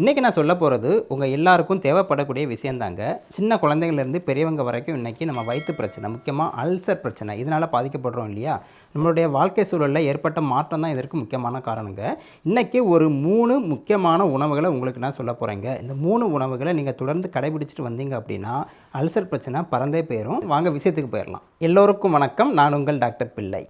இன்றைக்கி நான் சொல்ல போகிறது உங்கள் எல்லாருக்கும் தேவைப்படக்கூடிய விஷயந்தாங்க. சின்ன குழந்தைங்கள்லேருந்து பெரியவங்க வரைக்கும் இன்றைக்கி நம்ம வயிற்று பிரச்சனை, முக்கியமாக அல்சர் பிரச்சனை, இதனால் பாதிக்கப்படுறோம் இல்லையா? நம்மளுடைய வாழ்க்கை சூழலில் ஏற்பட்ட மாற்றம் தான் இதற்கு முக்கியமான காரணங்க. இன்றைக்கி ஒரு 3 முக்கியமான உணவுகளை உங்களுக்கு நான் சொல்ல போகிறேங்க. இந்த 3 உணவுகளை நீங்கள் தொடர்ந்து கடைபிடிச்சிட்டு வந்தீங்க அப்படின்னா அல்சர் பிரச்சனை பறந்தே போயிடும். வாங்க விஷயத்துக்கு போயிடலாம். எல்லோருக்கும் வணக்கம். நான் உங்கள் டாக்டர் பிள்ளை.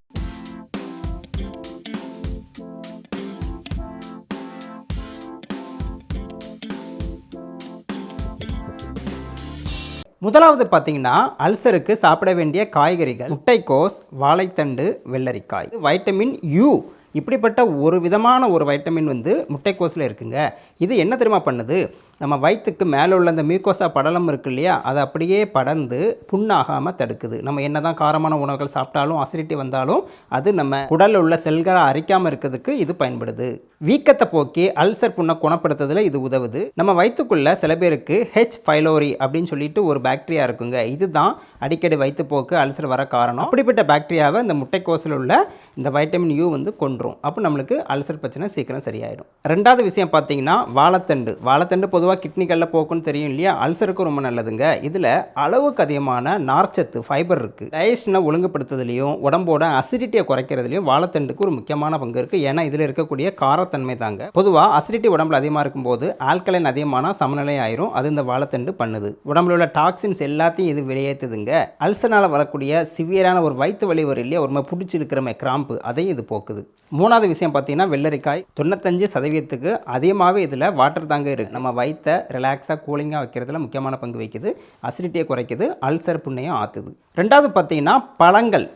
முதலாவது பார்த்தீங்கன்னா, அல்சருக்கு சாப்பிட வேண்டிய காய்கறிகள் முட்டைக்கோஸ், வாழைத்தண்டு, வெள்ளரிக்காய். வைட்டமின் யூ இப்படிப்பட்ட ஒரு விதமான ஒரு வைட்டமின் முட்டைக்கோஸில் இருக்குங்க. இது என்ன தெரியுமா பண்ணுது? நம்ம வயிற்றுக்கு மேலே உள்ள அந்த மியூக்கோசா படலம் இருக்குது இல்லையா, அதை அப்படியே படர்ந்து புண்ணாகாமல் தடுக்குது. நம்ம என்ன தான் காரமான உணவுகள் சாப்பிட்டாலும் அசிடிட்டி வந்தாலும் அது நம்ம உடலில் உள்ள செல்களை அரிக்காமல் இருக்கிறதுக்கு இது பயன்படுது. வீக்கத்தை போக்கி அல்சர் புண்ணை குணப்படுத்துறதுல இது உதவுது. நம்ம வயிற்றுக்குள்ள சில பேருக்கு ஹெச் பைலோரி அப்படின்னு சொல்லிட்டு ஒரு பாக்டீரியா இருக்குங்க. இதுதான் அடிக்கடி வயிற்றுப்போக்கு அல்சர் வர காரணம். அப்படிப்பட்ட பாக்டீரியாவை இந்த முட்டைக்கோஸில் உள்ள இந்த வைட்டமின் யூ கொன்றும். அப்போ நம்மளுக்கு அல்சர் பிரச்சனை சீக்கிரம் சரியாயிடும். ரெண்டாவது விஷயம் பார்த்தீங்கன்னா, வாழைத்தண்டு பொதுவாக கிட்னிகளில் போக்குன்னு தெரியும் இல்லையா? அல்சருக்கு ரொம்ப நல்லதுங்க. இதில் அளவுக்கு அதிகமான நார்ச்சத்து ஃபைபர் இருக்குது. டைஜஷனை ஒழுங்குபடுத்துறதுலையும் உடம்போட அசிடிட்டியை குறைக்கிறதுலையும் வாழைத்தண்டுக்கு ஒரு முக்கியமான பங்கு இருக்குது. ஏன்னா இதில் இருக்கக்கூடிய காரத்தன்மை தாங்க. பொதுவாக அசிடிட்டி உடம்புல அதிகமாக இருக்கும்போது ஆல்கலைன் அதிகமான சமநிலை ஆயிரும். அது இந்த வாழைத்தண்டு பண்ணுது. உடம்புல உள்ள டாக்ஸின்ஸ் எல்லாத்தையும் இது வெளியேற்றுதுங்க. அல்சர்னால் வரக்கூடிய சிவியரான ஒரு வயிற்று வலி வரும் இல்லையா, ஒரு மாதிரி பிடிச்சி இருக்கிற கிராம்பு, அதையும் இது போக்குது. மூணாவது விஷயம் பார்த்தீங்கன்னா, வெள்ளரிக்காய் 95% அதிகமாகவே இதில் வாட்டர் தாங்க இருக்குது. நம்ம வயிற்றை ரிலாக்ஸாக கூலிங்காக வைக்கிறதுல முக்கியமான பங்கு வகிக்குது. அசிடிட்டியை குறைக்குது, அல்சர் புண்ணையும் ஆற்றுது. ரெண்டாவது பார்த்தீங்கன்னா, பழங்கள்.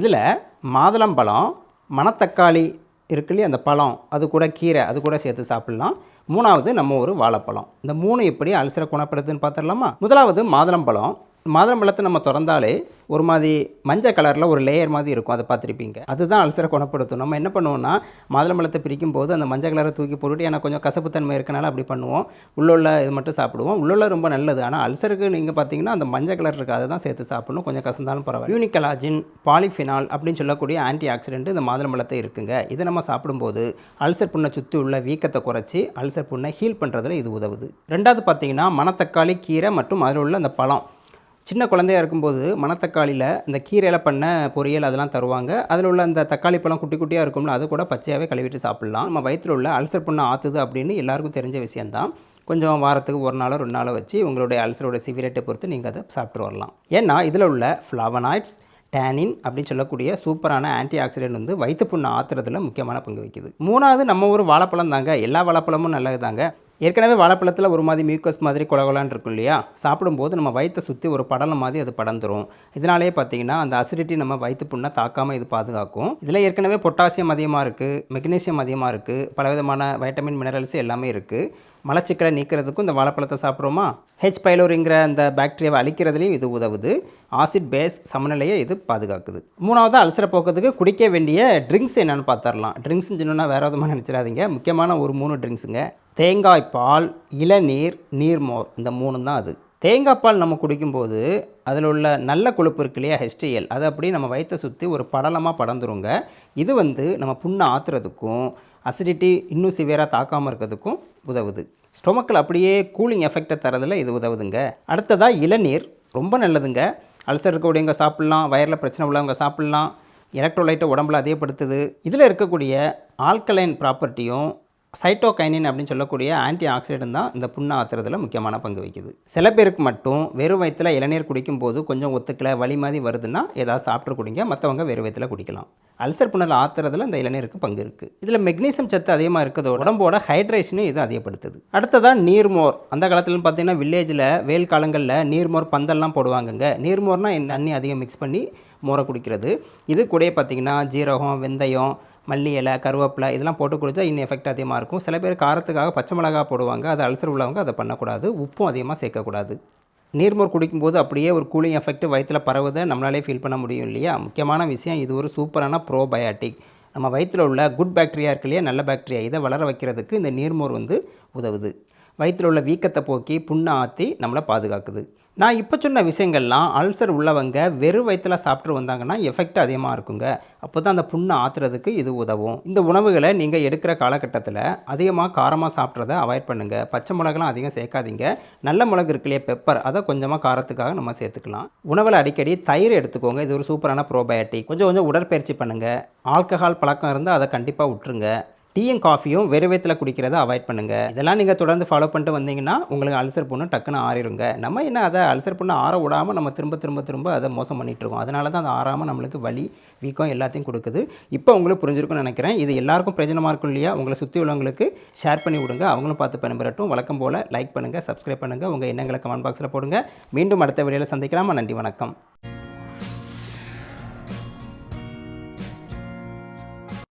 இதில் மாதுளம்பழம், மணத்தக்காளி இருக்கு இல்லையா, அந்த பழம், அது கூட கீரை, அது கூட சேர்த்து சாப்பிட்லாம். மூணாவது நம்ம ஒரு வாழைப்பழம். இந்த 3 எப்படி அல்சரை குணப்படுத்துன்னு பார்த்துடலாமா? முதலாவது மாதுளம்பழம். மாதுளம்பழத்தை நம்ம திறந்தாலே ஒரு மாதிரி மஞ்சள் கலரில் ஒரு லேயர் மாதிரி இருக்கும். அதை பார்த்துருப்பீங்க. அதுதான் அல்சரை குணப்படுத்தும். நம்ம என்ன பண்ணுவோம்னா, மாதுளம்பழத்தை பிரிக்கும் போது அந்த மஞ்சள் கலரை தூக்கி போட்டுட்டு எனக்கு கொஞ்சம் கசப்புத்தன்மை இருக்கனால அப்படி பண்ணுவோம். உள்ளுள்ள இது மட்டும் சாப்பிடுவோம். உள்ளுள்ள ரொம்ப நல்லது. ஆனால் அல்சருக்கு நீங்கள் பார்த்தீங்கன்னா அந்த மஞ்சள் கலர் இருக்குது, அதை தான் சேர்த்து சாப்பிடணும். கொஞ்சம் கசந்தாலும் பரவாயில்ல. யூனிகலாஜின், பாலிஃபினால் அப்படின்னு சொல்லக்கூடிய ஆன்டி ஆக்சிடென்ட் இந்த மாதுளம்பழத்தை இருக்குங்க. இதை நம்ம சாப்பிடும்போது அல்சர் புண்ணை சுற்றி உள்ள வீக்கத்தை குறைச்சி அல்சர் புண்ணை ஹீல் பண்ணுறதுல இது உதவுது. ரெண்டாவது பார்த்தீங்கன்னா, மணத்தக்காளி, கீரை மற்றும் அதில் உள்ள அந்த பழம். சின்ன குழந்தையாக இருக்கும்போது மணத்தக்காளியில் இந்த கீரையில் பண்ண பொரியல் அதெல்லாம் தருவாங்க. அதில் உள்ள அந்த தக்காளி பழம் குட்டி குட்டியாக இருக்கும்ல, அது கூட பச்சையாகவே கழுவிட்டு சாப்பிட்லாம். நம்ம வயிற்றில் உள்ள அல்சர் புண்ணை ஆற்றுது அப்படின்னு எல்லாருக்கும் தெரிஞ்ச விஷயந்தான். கொஞ்சம் வாரத்துக்கு 1 நாளோ 2 நாளோ வச்சு உங்களுடைய அல்சரோட சிவியரிட்டி பொறுத்து நீங்கள் அதை சாப்பிட்டு வரலாம். ஏன்னா இதில் உள்ள ஃப்ளாவனாய்ட்ஸ், டேனின் அப்படின்னு சொல்லக்கூடிய சூப்பரான ஆன்டி ஆக்சிடென்ட் வயிற்று புண்ணை ஆற்றுறதுல முக்கியமான பங்கு வகிக்குது. மூணாவது நம்ம ஒரு வாழைப்பழம் தாங்க. எல்லா வாழைப்பழமும் நல்லது தாங்க. ஏற்கனவே வாழைப்பழத்தில் ஒரு மாதிரி மியூக்கஸ் மாதிரி கொலகொலான்னு இருக்கும் இல்லையா? சாப்பிடும்போது நம்ம வயிற்றை சுற்றி ஒரு படலம் மாதிரி அது படந்துடும். இதனாலேயே பார்த்தீங்கன்னா அந்த அசிடிட்டி நம்ம வயிற்று புண்ணை தாக்காமல் இது பாதுகாக்கும். இதில் ஏற்கனவே பொட்டாசியம் அதிகமாக இருக்குது, மெக்னீசியம் அதிகமாக இருக்குது, பலவிதமான வைட்டமின் மினரல்ஸ் எல்லாமே இருக்குது. மலச்சிக்கலை நீக்கிறதுக்கும் இந்த வாழைப்பழத்தை சாப்பிட்றோமா? ஹெச் பைலோரிங்கிற அந்த பாக்டீரியாவை அழிக்கிறதுலையும் இது உதவுது. ஆசிட் பேஸ் சமநிலையை இது பாதுகாக்குது. மூணாவது அல்சரை போக்கிறதுக்கு குடிக்க வேண்டிய ட்ரிங்க்ஸ் என்னென்னு பார்த்துடலாம். ட்ரிங்க்ஸ்ன்னு சொன்னால் வேறு விதமாக நினச்சிடாதீங்க. முக்கியமான ஒரு 3 ட்ரிங்க்ஸுங்க. தேங்காய் பால், இளநீர், நீர்மோர், இந்த 3 தான் அது. தேங்காய் பால் நம்ம குடிக்கும்போது அதில் உள்ள நல்ல கொழுப்பு இருக்கு இல்லையா, HCl, அது அப்படி நம்ம வயிற்றை சுற்றி ஒரு படலமாக படந்துருங்க. இது நம்ம புண்ணை ஆற்றுறதுக்கும் அசிடிட்டி இன்னும் சிவியராக தாக்காமல் இருக்கிறதுக்கும் உதவுது. ஸ்டொமக்கில் அப்படியே கூலிங் எஃபெக்டை தரதில் இது உதவுதுங்க. அடுத்ததாக இளநீர் ரொம்ப நல்லதுங்க. அல்சர் இருக்கக்கூடியவங்க சாப்பிட்லாம், வயரில் பிரச்சனை உள்ளவங்க சாப்பிட்லாம். எலக்ட்ரோலைட்டை உடம்புல அதிகப்படுத்துது. இதில் இருக்கக்கூடிய ஆல்கலைன் ப்ராப்பர்ட்டியும் சைட்டோகைனின் அப்படின்னு சொல்லக்கூடிய ஆன்டி ஆக்சிடென்ட் தான் இந்த புண்ணை ஆற்றுறதுல முக்கியமான பங்கு வகிக்குது. சில பேருக்கு மட்டும் வெறும் வயிற்றில் இளநீர் குடிக்கும்போது கொஞ்சம் ஒத்துக்கலை, வலி மாதிரி வருதுன்னா ஏதாவது சாப்பிட்டு குடிங்க. மற்றவங்க வெறும் வயிற்றில் குடிக்கலாம். அல்சர் புண்ணில் ஆற்றுறதுல இந்த இளநீருக்கு பங்கு இருக்குது. இதில் மெக்னீசியம் சத்து அதிகமாக இருக்கிறதோட உடம்போட ஹைட்ரேஷனும் இது அதிகப்படுத்துது. அடுத்ததான் நீர்மோர். அந்த காலத்துலன்னு பார்த்தீங்கன்னா வில்லேஜில் வெயில் காலங்களில் நீர்மோர் பந்தல்லாம் போடுவாங்கங்க. நீர்மோர்னால் இந்த தண்ணி அதிகம் மிக்ஸ் பண்ணி மோரை குடிக்கிறது. இது கூட பார்த்திங்கன்னா ஜீரகம், வெந்தயம், மல்லி இலை, கருவேப்பிலை இதெல்லாம் போட்டு குடித்தா இன்னும் எஃபெக்ட் அதிகமாக இருக்கும். சில பேர் காரத்துக்காக பச்சை மிளகா போடுவாங்க. அது அல்சர் உள்ளவங்க அதை பண்ணக்கூடாது. உப்பும் அதிகமாக சேர்க்கக்கூடாது. நீர்மோர் குடிக்கும்போது அப்படியே ஒரு கூலிங் எஃபெக்ட் வயிற்றில் பரவுதை நம்மளாலே ஃபீல் பண்ண முடியும் இல்லையா? முக்கியமான விஷயம், இது ஒரு சூப்பரான ப்ரோபயாட்டிக். நம்ம வயிற்றில் உள்ள குட் பாக்டீரியா இருக்கு இல்லையா, நல்ல பாக்டீரியா, இதை வளர வைக்கிறதுக்கு இந்த நீர்மோர் உதவுது. வயிற்றில் உள்ள வீக்கத்தை போக்கி புண்ணை ஆற்றி நம்மளை பாதுகாக்குது. நான் இப்போ சொன்ன விஷயங்கள்லாம் அல்சர் உள்ளவங்க வெறும் வயிற்றில் சாப்பிட்டு வந்தாங்கன்னா எஃபெக்ட் அதிகமாக இருக்குங்க. அப்போ தான் அந்த புண்ணை ஆற்றுறதுக்கு இது உதவும். இந்த உணவுகளை நீங்கள் எடுக்கிற காலகட்டத்தில் அதிகமாக காரமாக சாப்பிட்றத அவாய்ட் பண்ணுங்கள். பச்சை மிளகுலாம் அதிகம் சேர்க்காதீங்க. நல்ல மிளகு இருக்கு இல்லையா, பெப்பர், அதை கொஞ்சமாக காரத்துக்காக நம்ம சேர்த்துக்கலாம். உணவில் அடிக்கடி தயிர் எடுத்துக்கோங்க. இது ஒரு சூப்பரான ப்ரோபயோட்டிக். கொஞ்சம் கொஞ்சம் உடற்பயிற்சி பண்ணுங்கள். ஆல்கஹால் பழக்கம் இருந்தால் அதை கண்டிப்பாக விட்டுருங்க. டீயும் காஃபியும் வெறும் வயிற்றில் குடிக்கிறத அவாய்ட் பண்ணுங்கள். இதெல்லாம் நீங்கள் தொடர்ந்து ஃபாலோ பண்ணிட்டு வந்தீங்கன்னா உங்களுக்கு அல்சர் புண்ணு டக்குன்னு ஆறிடுங்க. நம்ம என்ன அதை அல்சர் புண்ணு ஆற விடாமல் நம்ம திரும்ப அதை மோசம் பண்ணிகிட்ருக்கோம். அதனால தான் அது ஆறாமல் நம்மளுக்கு வலி, வீக்கம் எல்லாத்தையும் கொடுக்குது. இப்போ உங்களுக்கு புரிஞ்சிருக்குன்னு நினைக்கிறேன். இது எல்லாருக்கும் பிரயோஜனமாக இருக்கும் இல்லையா? உங்களை சுற்றி உள்ளவங்களுக்கு ஷேர் பண்ணி விடுங்க. அவங்களும் பார்த்து பயன்பெறட்டும். வழக்கம் போல் லைக் பண்ணுங்கள், சப்ஸ்கிரைப் பண்ணுங்கள், உங்கள் எண்ணங்களை கமெண்ட் பாக்ஸில் போடுங்க. மீண்டும் அடுத்த வீடியோவில் சந்திக்கலாமா? நன்றி, வணக்கம்.